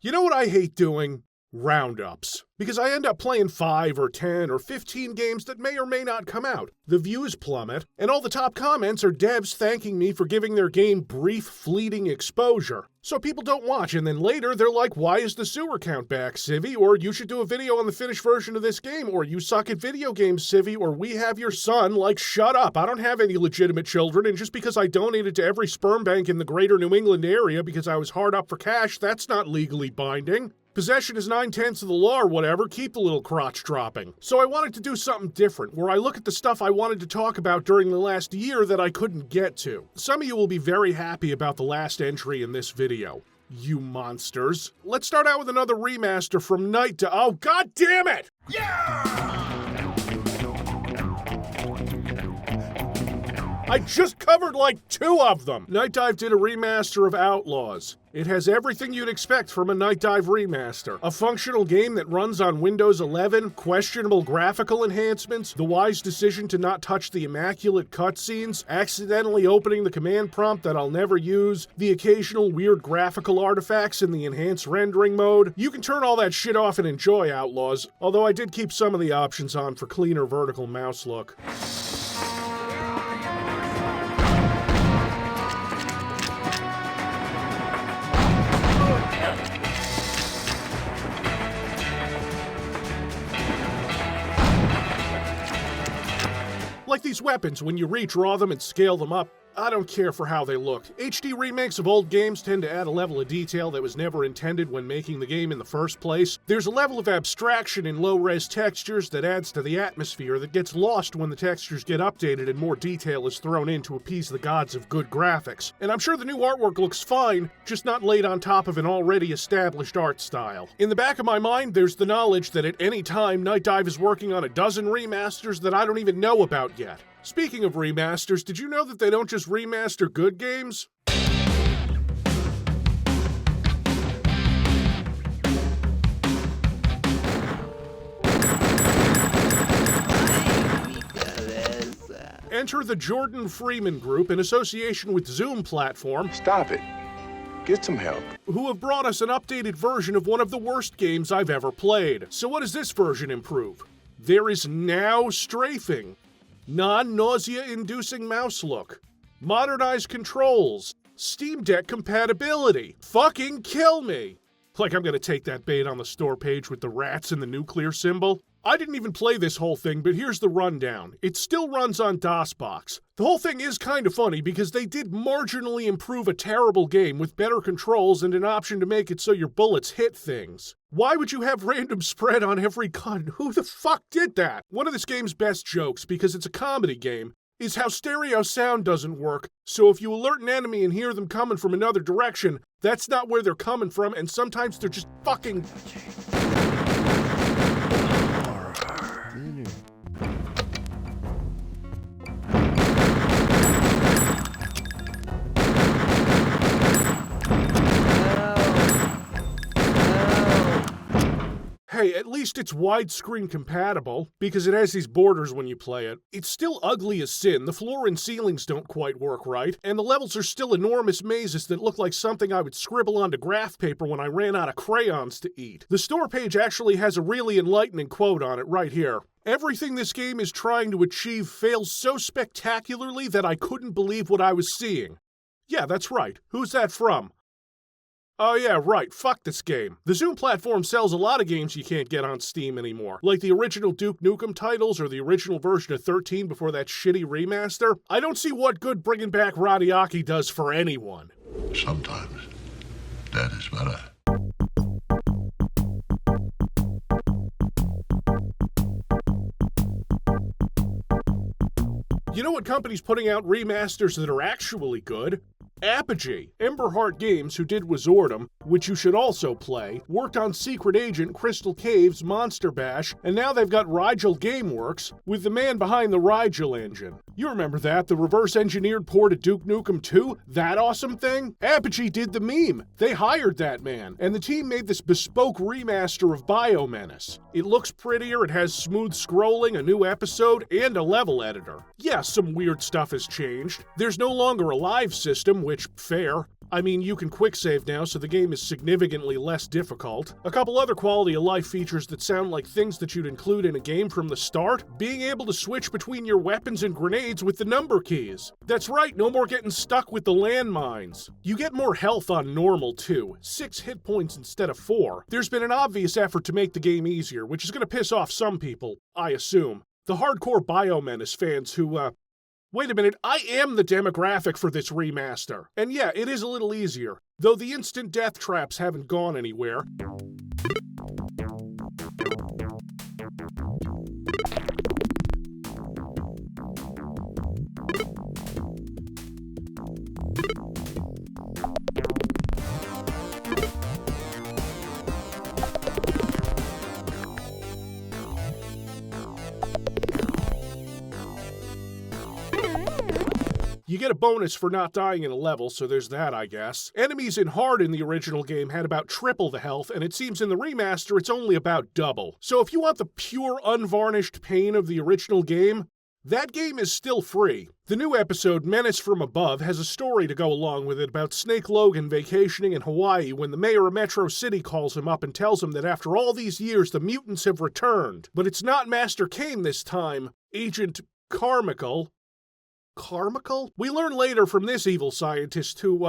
You know what I hate doing? Roundups. Because I end up playing 5 or 10 or 15 games that may or may not come out. The views plummet, and all the top comments are devs thanking me for giving their game brief, fleeting exposure. So people don't watch, and then later they're like, why is the sewer count back, Civvie? Or you should do a video on the finished version of this game, or you suck at video games, Civvie, or we have your son. Like, shut up. I don't have any legitimate children, and just because I donated to every sperm bank in the greater New England area because I was hard up for cash, that's not legally binding. Possession is 9/10 of the law or whatever, keep the little crotch dropping. So I wanted to do something different, where I look at the stuff I wanted to talk about during the last year that I couldn't get to. Some of you will be very happy about the last entry in this video. You monsters. Let's start out with another remaster from Night Dive. Oh, god damn it! Yeah! I just covered like 2 of them! Night Dive did a remaster of Outlaws. It has everything you'd expect from a Night Dive remaster. A functional game that runs on Windows 11, questionable graphical enhancements, the wise decision to not touch the immaculate cutscenes, accidentally opening the command prompt that I'll never use, the occasional weird graphical artifacts in the enhanced rendering mode. You can turn all that shit off and enjoy Outlaws, although I did keep some of the options on for cleaner vertical mouse look. Like these weapons, when you redraw them and scale them up, I don't care for how they look. HD remakes of old games tend to add a level of detail that was never intended when making the game in the first place. There's a level of abstraction in low-res textures that adds to the atmosphere that gets lost when the textures get updated and more detail is thrown in to appease the gods of good graphics. And I'm sure the new artwork looks fine, just not laid on top of an already established art style. In the back of my mind, there's the knowledge that at any time, Night Dive is working on a dozen remasters that I don't even know about yet. Speaking of remasters, did you know that they don't just remaster good games? Enter the Jordan Freeman Group in association with Zoom Platform. Stop it. Get some help. Who have brought us an updated version of one of the worst games I've ever played. So what does this version improve? There is now strafing. Non-nausea-inducing mouse look, modernized controls, Steam Deck compatibility. Fucking kill me! Like I'm gonna take that bait on the store page with the rats and the nuclear symbol. I didn't even play this whole thing, but here's the rundown. It still runs on DOSBox. The whole thing is kind of funny because they did marginally improve a terrible game with better controls and an option to make it so your bullets hit things. Why would you have random spread on every gun? Who the fuck did that? One of this game's best jokes, because it's a comedy game, is how stereo sound doesn't work, so if you alert an enemy and hear them coming from another direction, that's not where they're coming from, and sometimes they're just fucking... Hey, at least it's widescreen compatible, because it has these borders when you play it. It's still ugly as sin, the floor and ceilings don't quite work right, and the levels are still enormous mazes that look like something I would scribble onto graph paper when I ran out of crayons to eat. The store page actually has a really enlightening quote on it right here. Everything this game is trying to achieve fails so spectacularly that I couldn't believe what I was seeing. Yeah, that's right. Who's that from? Oh yeah, right, fuck this game. The Zoom platform sells a lot of games you can't get on Steam anymore, like the original Duke Nukem titles or the original version of 13 before that shitty remaster. I don't see what good bringing back Radiaki does for anyone. Sometimes that is better. You know what company's putting out remasters that are actually good? Apogee. Emberheart Games, who did Wizardom, which you should also play, worked on Secret Agent, Crystal Caves, Monster Bash, and now they've got Rigel Gameworks, with the man behind the Rigel engine. You remember that, the reverse-engineered port of Duke Nukem 2? That awesome thing? Apogee did the meme. They hired that man, and the team made this bespoke remaster of BioMenace. It looks prettier, it has smooth scrolling, a new episode, and a level editor. Yeah, some weird stuff has changed. There's no longer a live system, which, fair. I mean, you can quick save now, so the game is significantly less difficult. A couple other quality of life features that sound like things that you'd include in a game from the start: being able to switch between your weapons and grenades with the number keys. That's right, no more getting stuck with the landmines. You get more health on normal too, 6 hit points instead of 4. There's been an obvious effort to make the game easier, which is going to piss off some people, I assume. The hardcore BioMenace fans who, wait a minute, I am the demographic for this remaster. And yeah, it is a little easier, though the instant death traps haven't gone anywhere. You get a bonus for not dying in a level, so there's that, I guess. Enemies in hard in the original game had about triple the health, and it seems in the remaster it's only about double. So if you want the pure, unvarnished pain of the original game, that game is still free. The new episode, Menace from Above, has a story to go along with it about Snake Logan vacationing in Hawaii when the mayor of Metro City calls him up and tells him that after all these years the mutants have returned. But it's not Master Kane this time, Agent Carmichael. Carmichael? We learn later from this evil scientist who,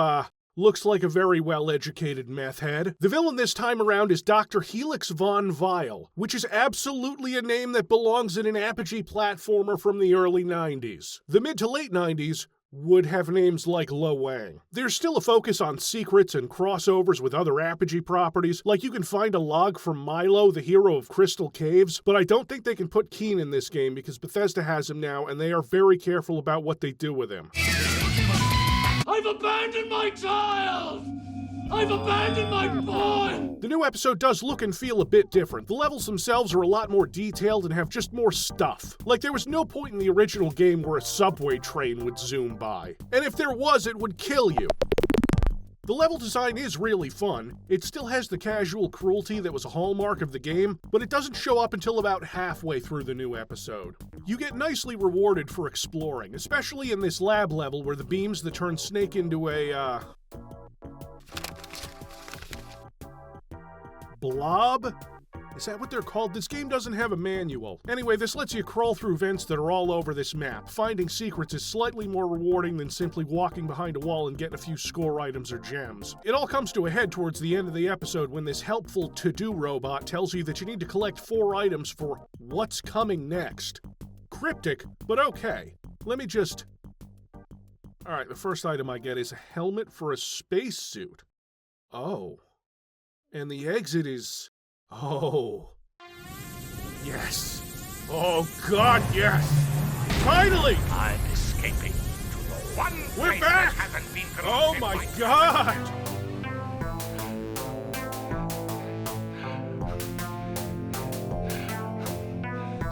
looks like a very well-educated meth head. The villain this time around is Dr. Helix von Vile, which is absolutely a name that belongs in an Apogee platformer from the early 90s. The mid to late 90s would have names like Lo Wang. There's still a focus on secrets and crossovers with other Apogee properties, like you can find a log from Milo, the hero of Crystal Caves, but I don't think they can put Keen in this game because Bethesda has him now and they are very careful about what they do with him. I've abandoned my child! I've abandoned my boy! The new episode does look and feel a bit different. The levels themselves are a lot more detailed and have just more stuff. Like there was no point in the original game where a subway train would zoom by. And if there was, it would kill you. The level design is really fun. It still has the casual cruelty that was a hallmark of the game, but it doesn't show up until about halfway through the new episode. You get nicely rewarded for exploring, especially in this lab level where the beams that turn Snake into a, blob? Is that what they're called? This game doesn't have a manual. Anyway, this lets you crawl through vents that are all over this map. Finding secrets is slightly more rewarding than simply walking behind a wall and getting a few score items or gems. It all comes to a head towards the end of the episode when this helpful to-do robot tells you that you need to collect 4 items for what's coming next. Cryptic, but okay. Let me just... Alright, the first item I get is a helmet for a spacesuit. Oh. And the exit is... Oh. Yes. Oh, God, yes. Finally! I'm escaping to the one We're place back! that hasn't been Oh, corrupted my by God!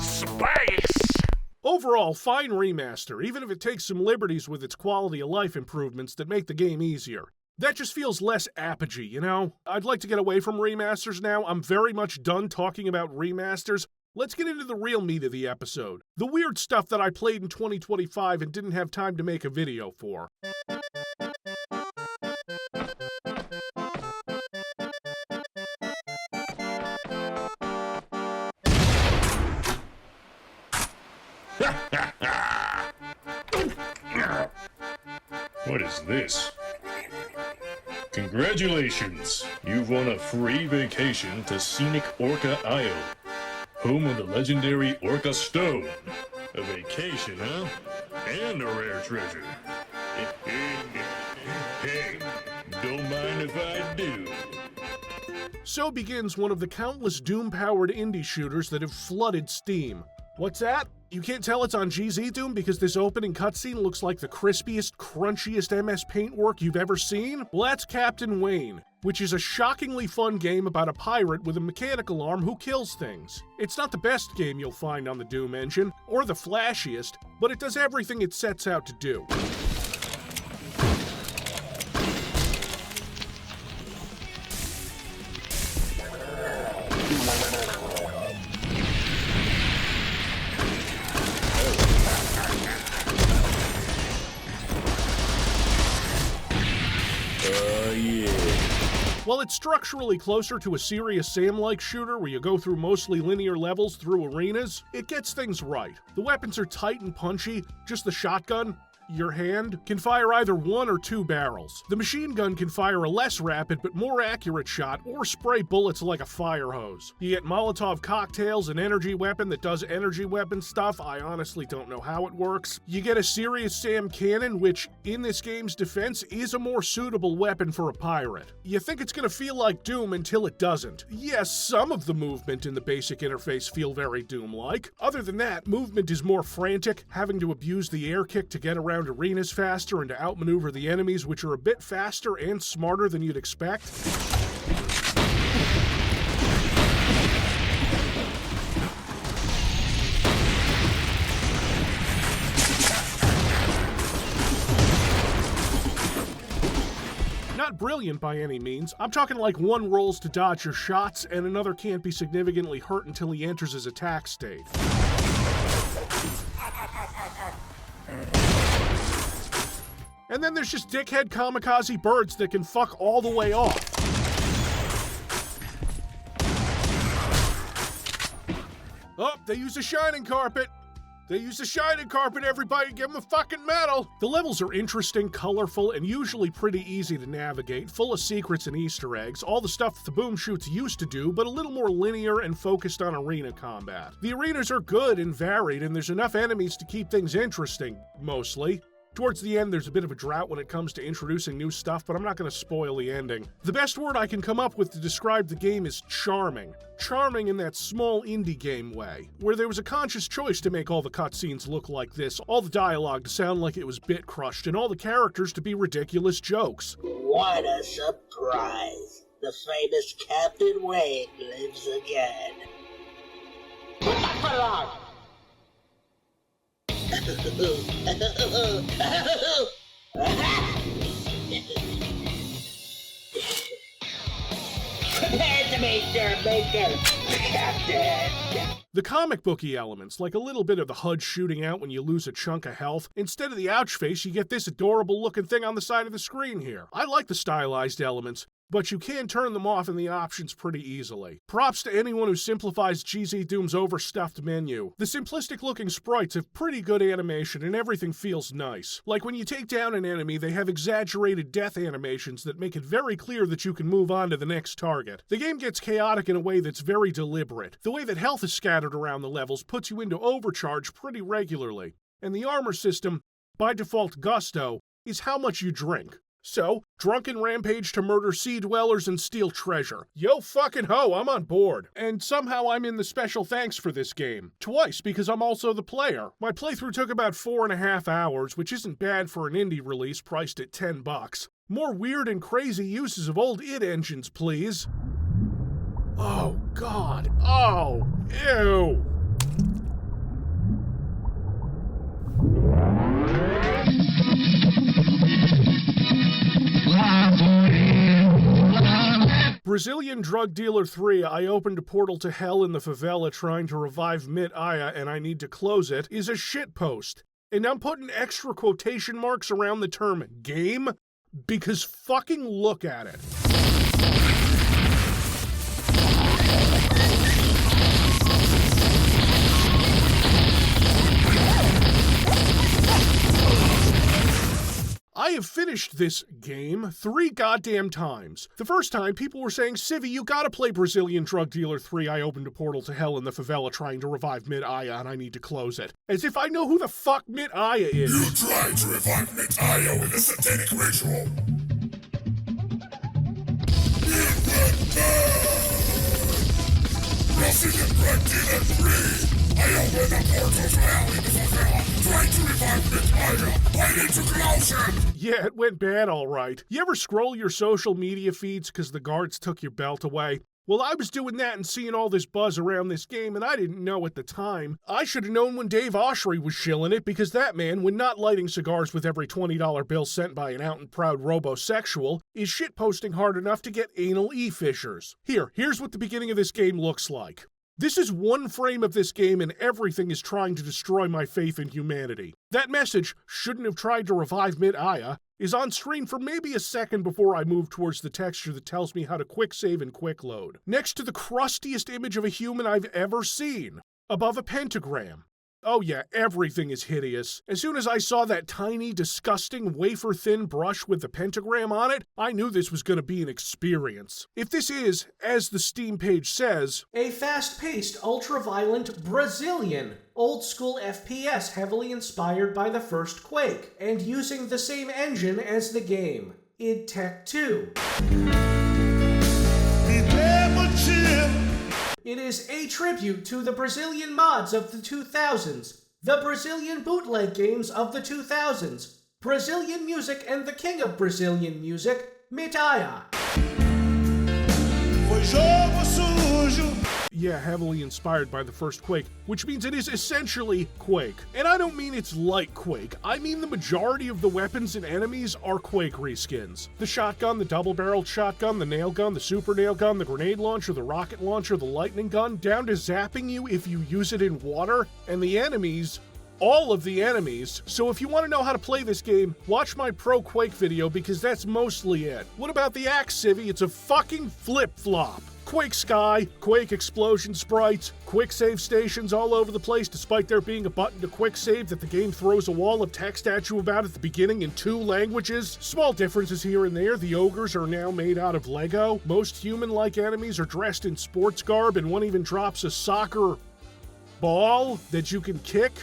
space! Overall, fine remaster, even if it takes some liberties with its quality of life improvements that make the game easier. That just feels less apogee, you know? I'd like to get away from remasters now. I'm very much done talking about remasters. Let's get into the real meat of the episode. The weird stuff that I played in 2025 and didn't have time to make a video for. What is this? Congratulations! You've won a free vacation to scenic Orca Isle, home of the legendary Orca Stone. A vacation, huh? And a rare treasure. Hey, don't mind if I do. So begins one of the countless Doom-powered indie shooters that have flooded Steam. What's that? You can't tell it's on GZ Doom because this opening cutscene looks like the crispiest, crunchiest MS Paint work you've ever seen? Well, that's Captain Wayne, which is a shockingly fun game about a pirate with a mechanical arm who kills things. It's not the best game you'll find on the Doom engine, or the flashiest, but it does everything it sets out to do. While it's structurally closer to a serious Sam-like shooter where you go through mostly linear levels through arenas, it gets things right. The weapons are tight and punchy, just the shotgun, your hand, can fire either 1 or 2 barrels. The machine gun can fire a less rapid but more accurate shot or spray bullets like a fire hose. You get Molotov cocktails, an energy weapon that does energy weapon stuff. I honestly don't know how it works. You get a serious Sam cannon, which, in this game's defense, is a more suitable weapon for a pirate. You think it's gonna feel like Doom until it doesn't. Yes, some of the movement in the basic interface feel very Doom-like. Other than that, movement is more frantic, having to abuse the air kick to get around arenas faster and to outmaneuver the enemies, which are a bit faster and smarter than you'd expect. Not brilliant by any means. I'm talking like one rolls to dodge your shots and another can't be significantly hurt until he enters his attack state. And then there's just dickhead kamikaze birds that can fuck all the way off. Oh, they use a shining carpet. They use a shining carpet, everybody, give them a fucking medal! The levels are interesting, colorful, and usually pretty easy to navigate, full of secrets and Easter eggs, all the stuff that the boom shoots used to do, but a little more linear and focused on arena combat. The arenas are good and varied, and there's enough enemies to keep things interesting, mostly. Towards the end, there's a bit of a drought when it comes to introducing new stuff, but I'm not going to spoil the ending. The best word I can come up with to describe the game is charming. Charming in that small indie game way, where there was a conscious choice to make all the cutscenes look like this, all the dialogue to sound like it was bit crushed, and all the characters to be ridiculous jokes. What a surprise! The famous Captain Wayne lives again. Put that foot on! Prepare to meet your maker, Captain! The comic booky elements, like a little bit of the HUD shooting out when you lose a chunk of health, instead of the ouch face, you get this adorable looking thing on the side of the screen here. I like the stylized elements, but you can turn them off in the options pretty easily. Props to anyone who simplifies GZ Doom's overstuffed menu. The simplistic looking sprites have pretty good animation and everything feels nice. Like when you take down an enemy, they have exaggerated death animations that make it very clear that you can move on to the next target. The game gets chaotic in a way that's very deliberate. The way that health is scattered around the levels puts you into overcharge pretty regularly. And the armor system, by default gusto, is how much you drink. So, drunken rampage to murder sea dwellers and steal treasure. Yo fucking ho, I'm on board. And somehow I'm in the special thanks for this game. Twice, because I'm also the player. My playthrough took about 4.5 hours, which isn't bad for an indie release priced at $10. More weird and crazy uses of old id engines, please. Oh, God. Oh, ew. Brazilian Drug Dealer 3, I opened a portal to hell in the favela trying to revive Mid-Aya and I need to close it, is a shitpost. And I'm putting extra quotation marks around the term game because fucking look at it. I have finished this game 3 goddamn times. The first time, people were saying, Civvie, you gotta play Brazilian Drug Dealer 3. I opened a portal to hell in the favela trying to revive Mid-Aya and I need to close it. As if I know who the fuck Mid-Aya is. You tried to revive Mid-Aya with a satanic ritual. It went bad! Brazilian Drug Dealer 3. I opened a portal to hell in the favela, trying to revive Mid-Aya. I need to close it! Yeah, it went bad all right. You ever scroll your social media feeds because the guards took your belt away? Well, I was doing that and seeing all this buzz around this game, and I didn't know at the time. I should have known when Dave Oshry was shilling it, because that man, when not lighting cigars with every $20 bill sent by an out-and-proud robosexual, is shitposting hard enough to get anal e-fissures. Here's what the beginning of this game looks like. This is one frame of this game and everything is trying to destroy my faith in humanity. That message shouldn't have tried to revive Mid-Aya. is on screen for maybe a second before I move towards the texture that tells me how to quick save and quick load. Next to the crustiest image of a human I've ever seen, above a pentagram. Oh yeah, everything is hideous. As soon as I saw that tiny, disgusting, wafer-thin brush with the pentagram on it, I knew this was going to be an experience. If this is, as the Steam page says, a fast-paced, ultra-violent Brazilian old-school FPS heavily inspired by the first Quake, and using the same engine as the game, id Tech 2. It is a tribute to the Brazilian mods of the 2000s, the Brazilian bootleg games of the 2000s, Brazilian music and the king of Brazilian music, Mitaya. Yeah, heavily inspired by the first Quake, which means it is essentially Quake. And I don't mean it's like Quake, I mean the majority of the weapons and enemies are Quake reskins. The shotgun, the double-barreled shotgun, the nail gun, the super nail gun, the grenade launcher, the rocket launcher, the lightning gun, down to zapping you if you use it in water, and the enemies, all of the enemies. So if you want to know how to play this game, watch my Pro Quake video because that's mostly it. What about the axe, Civvie? It's a fucking flip-flop. Quake Sky, Quake explosion sprites, quick save stations all over the place despite there being a button to quick save that the game throws a wall of text at you about at the beginning in 2 languages. Small differences here and there. The ogres are now made out of Lego. Most human-like enemies are dressed in sports garb and one even drops a soccer ball that you can kick.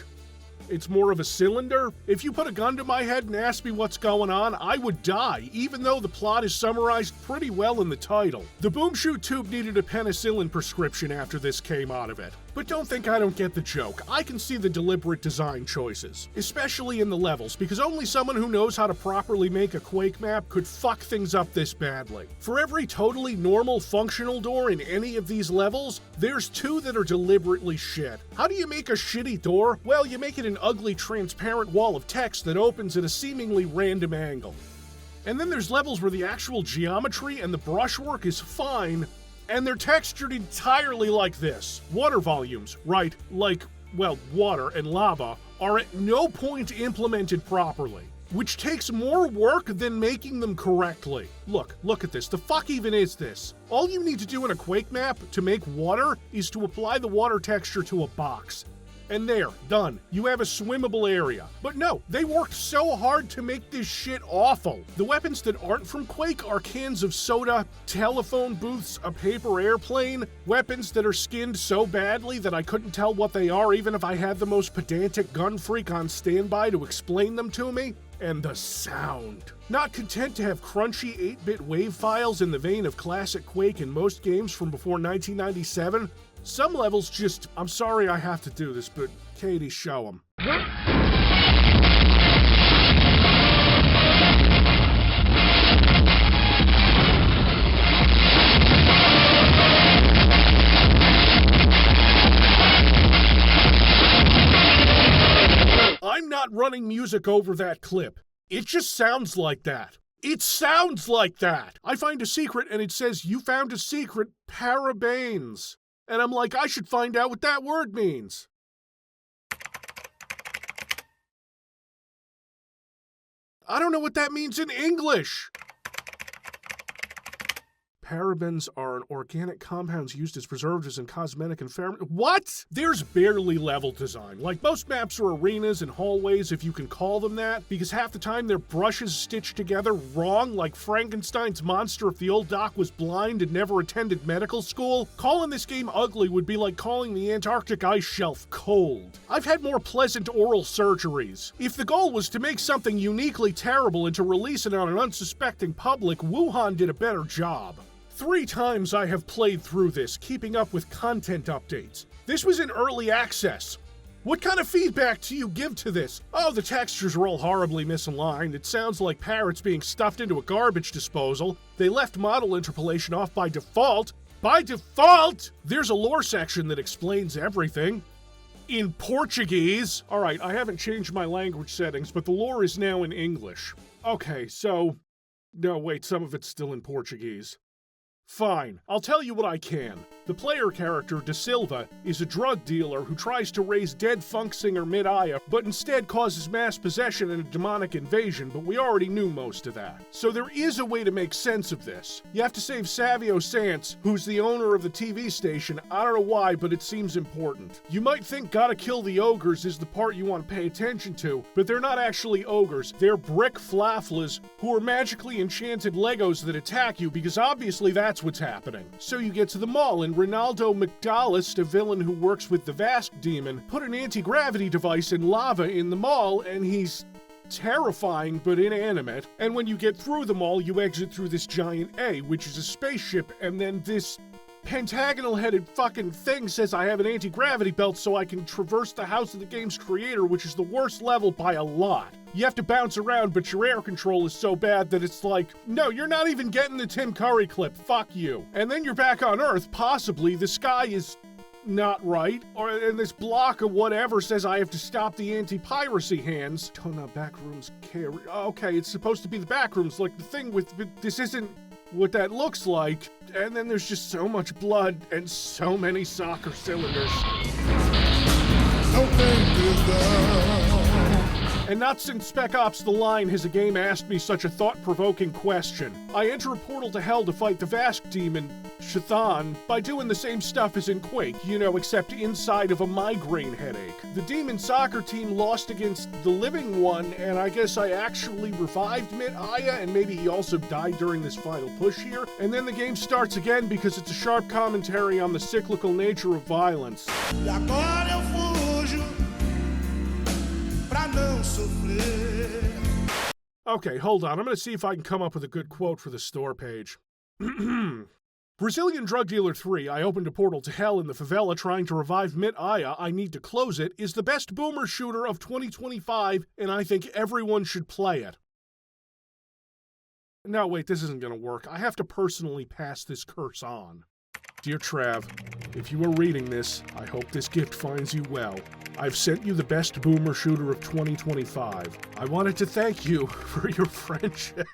It's more of a cylinder. If you put a gun to my head and asked me what's going on, I would die, even though the plot is summarized pretty well in the title. The Boom Shoot Tube needed a penicillin prescription after this came out of it. But don't think I don't get the joke. I can see the deliberate design choices, especially in the levels, because only someone who knows how to properly make a Quake map could fuck things up this badly. For every totally normal, functional door in any of these levels, there's 2 that are deliberately shit. How do you make a shitty door? Well, you make it an ugly, transparent wall of text that opens at a seemingly random angle. And then there's levels where the actual geometry and the brushwork is fine, and they're textured entirely like this. Water volumes, right, like, well, water and lava, are at no point implemented properly, which takes more work than making them correctly. Look at this. The fuck even is this? All you need to do in a Quake map to make water is to apply the water texture to a box. And there, done. You have a swimmable area. But no, they worked so hard to make this shit awful. The weapons that aren't from Quake are cans of soda, telephone booths, a paper airplane, weapons that are skinned so badly that I couldn't tell what they are even if I had the most pedantic gun freak on standby to explain them to me. And the sound. Not content to have crunchy 8-bit wave files in the vein of classic Quake in most games from before 1997, some levels just, I'm sorry I have to do this, but Katie, show them. I'm not running music over that clip. It just sounds like that. It sounds like that. I find a secret and it says, "You found a secret, parabanes." And I'm like, I should find out what that word means. I don't know what that means in English. Parabens are an organic compounds used as preservatives in cosmetic and What? There's barely level design. Like, most maps are arenas and hallways, if you can call them that, because half the time they're brushes stitched together wrong, like Frankenstein's monster if the old doc was blind and never attended medical school. Calling this game ugly would be like calling the Antarctic ice shelf cold. I've had more pleasant oral surgeries. If the goal was to make something uniquely terrible and to release it on an unsuspecting public, Wuhan did a better job. 3 times I have played through this, keeping up with content updates. This was in early access. What kind of feedback do you give to this? Oh, the textures are all horribly misaligned. It sounds like parrots being stuffed into a garbage disposal. They left model interpolation off by default. By default! There's a lore section that explains everything. In Portuguese. Alright, I haven't changed my language settings, but the lore is now in English. Okay, so... No, wait, some of it's still in Portuguese. Fine, I'll tell you what I can. The player character, De Silva, is a drug dealer who tries to raise dead funk singer Mid-Aya, but instead causes mass possession and a demonic invasion, but we already knew most of that. So there is a way to make sense of this. You have to save Savio Sanz, who's the owner of the TV station. I don't know why, but it seems important. You might think Gotta Kill the Ogres is the part you want to pay attention to, but they're not actually ogres. They're brick flaflas who are magically enchanted Legos that attack you, because obviously that's what's happening. So you get to the mall, and Ronaldo McDowellist, a villain who works with the Vask demon, put an anti-gravity device in lava in the mall, and he's terrifying but inanimate. And when you get through the mall, you exit through this giant A, which is a spaceship, and then this pentagonal-headed fucking thing says I have an anti-gravity belt so I can traverse the house of the game's creator, which is the worst level by a lot. You have to bounce around, but your air control is so bad that it's like, no, you're not even getting the Tim Curry clip, fuck you. And then you're back on Earth, possibly, the sky is not right, and this block of whatever says I have to stop the anti-piracy hands. Tone out backrooms carry. Okay, it's supposed to be the backrooms, like the thing with, this isn't what that looks like. And then there's just so much blood and so many soccer cylinders. And not since Spec Ops The Line has a game asked me such a thought-provoking question. I enter a portal to hell to fight the Vask demon, Shathan, by doing the same stuff as in Quake, except inside of a migraine headache. The demon soccer team lost against the living one, and I guess I actually revived Mid-Aya, and maybe he also died during this final push here. And then the game starts again because it's a sharp commentary on the cyclical nature of violence. Okay, hold on. I'm going to see if I can come up with a good quote for the store page. Brazilian Drug Dealer 3, I opened a portal to hell in the favela trying to revive Mid-Aya, I need to close it, is the best boomer shooter of 2025, and I think everyone should play it. No, wait, this isn't going to work. I have to personally pass this curse on. Dear Trav, if you are reading this, I hope this gift finds you well. I've sent you the best boomer shooter of 2025. I wanted to thank you for your friendship.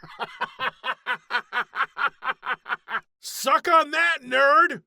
Suck on that, nerd!